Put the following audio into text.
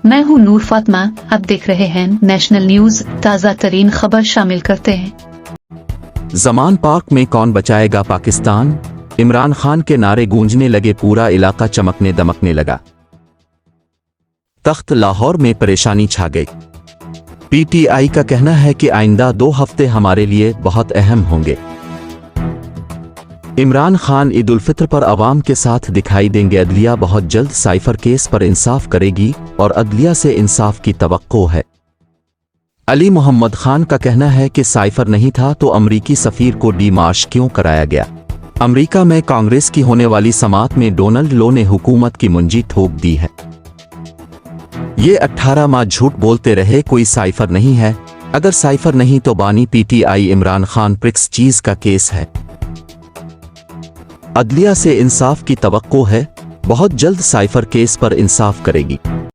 मैं हूं नूर फातिमा। आप देख रहे हैं नेशनल न्यूज। ताज़ा तरीन खबर शामिल करते हैं। ज़मान पार्क में कौन बचाएगा पाकिस्तान? इमरान खान के नारे गूंजने लगे, पूरा इलाका चमकने दमकने लगा। तख्त लाहौर में परेशानी छा गई। पीटीआई का कहना है कि आइंदा 2 हफ्ते हमारे लिए बहुत अहम होंगे। इमरान खान ईद उल फित्र पर अवाम के साथ दिखाई देंगे। अदलिया बहुत जल्द साइफर केस पर इंसाफ करेगी और अदलिया से इंसाफ की तवक्को है। अली मोहम्मद खान का कहना है कि साइफर नहीं था तो अमरीकी सफीर को डीमार्श क्यों कराया गया। अमरीका में कांग्रेस की होने वाली समात में डोनाल्ड लो ने हुकूमत की मुंजी ठोक दी है। ये 18 माह झूठ बोलते रहे, कोई साइफर नहीं है। अगर साइफर नहीं तो बानी पीटीआई इमरान खान प्रिक्स चीज का केस है। अदलिया से इंसाफ की तवक्को है, बहुत जल्द साइफर केस पर इंसाफ करेगी।